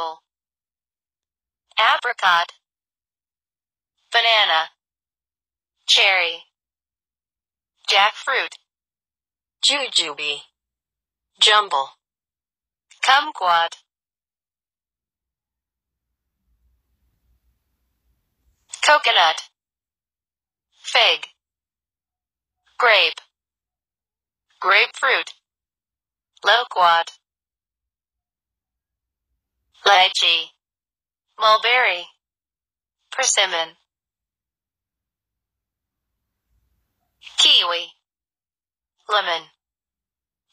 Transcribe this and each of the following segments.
apple, apricot, banana, cherry, jackfruit, jujube, jumble, kumquat, coconut, fig, grape, grapefruit, loquat, lychee, mulberry, persimmon, kiwi, lemon,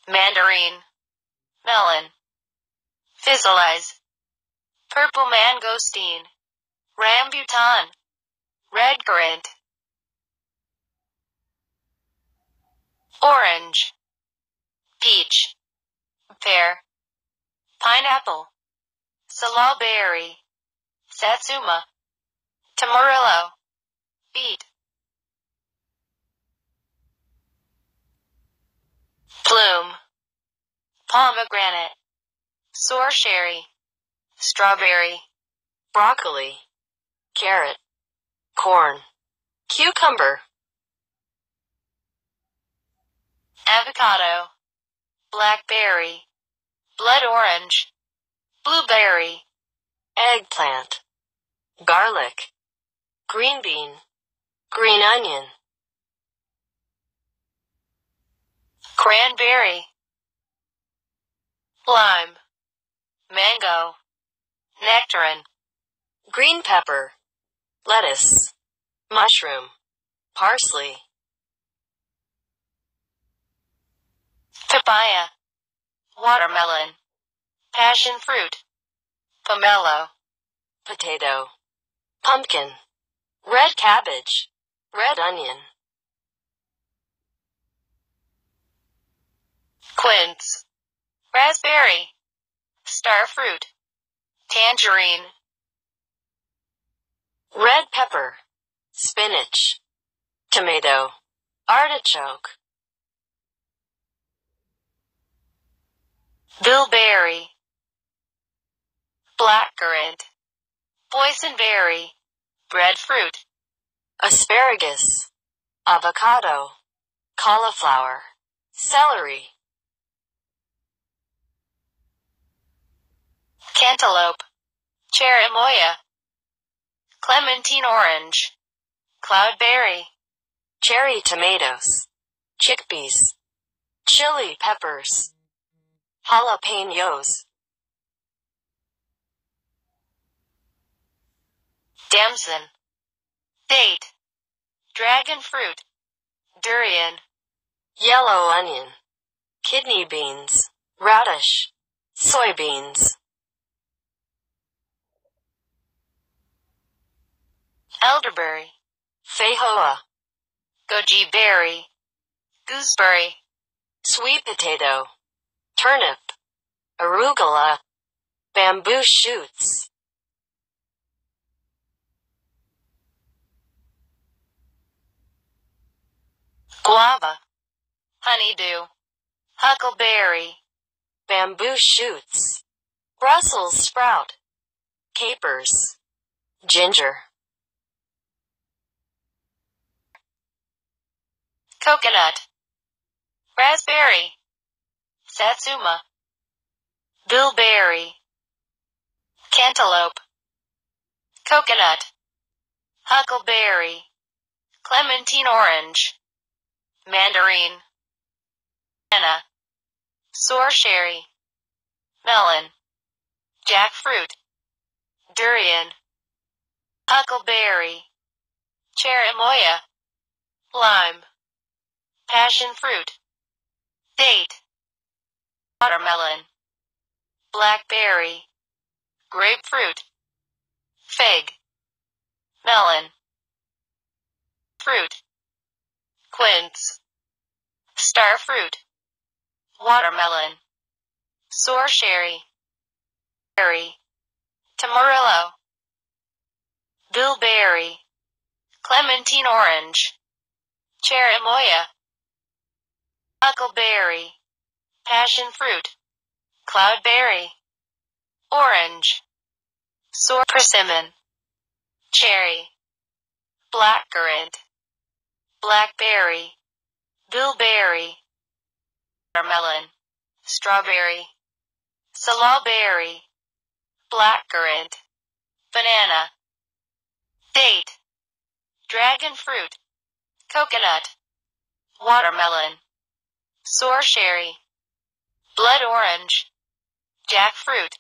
mandarin, melon, physalis, purple mangosteen, rambutan, red currant, orange, peach, pear, pineapple, salalberry, satsuma, tamarillo, beet, plum, pomegranate, sour cherry, strawberry, broccoli, carrot, corn, cucumber, avocado, blackberry, blood orange, blueberry, eggplant, garlic, green bean, green onion, cranberry, lime, mango, nectarine, green pepper, lettuce, mushroom, parsley, papaya, watermelon, passion fruit, pomelo, potato, pumpkin, red cabbage, red onion, quince, raspberry, starfruit, tangerine, red pepper, spinach, tomato, artichoke, bilberry, blackcurrant, boysenberry, breadfruit, asparagus, avocado, cauliflower, celery, cantaloupe, cherimoya, clementine orange, cloudberry, cherry tomatoes, chickpeas, chili peppers, jalapenos, damson, date, dragon fruit, durian, yellow onion, kidney beans, radish, soybeans, elderberry, feijoa, goji berry, gooseberry, sweet potato, turnip, arugula, bamboo shoots, guava, honeydew, huckleberry, bamboo shoots, Brussels sprout, capers, ginger, coconut, raspberry, satsuma, bilberry, cantaloupe, coconut, huckleberry, clementine orange, mandarin, banana, sour cherry, melon, jackfruit, durian, huckleberry, cherimoya, lime, passion fruit, date, watermelon, blackberry, grapefruit, fig, melon, fruit, quince, starfruit, watermelon, sour cherry, berry, tamarillo, bilberry, clementine orange, cherimoya, huckleberry, passion fruit, cloudberry, orange. sour persimmon, cherry, blackcurrant, blackberry, bilberry, watermelon, strawberry, salalberry, blackcurrant, banana, date, dragon fruit, coconut, watermelon, sour cherry, blood orange, jackfruit,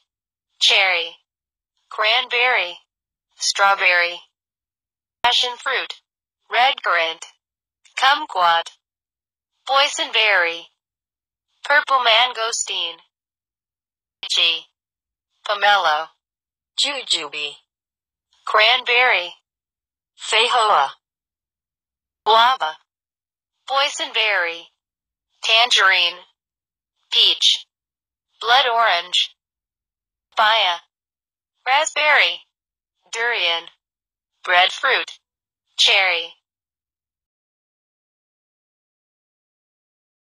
cherry, cranberry, strawberry, passion fruit, red currant, kumquat, boysenberry, purple mangosteen, lychee, pomelo, jujube, cranberry, feijoa, guava, boysenberry, tangerine, peach, blood orange, papaya, raspberry, durian, breadfruit, cherry,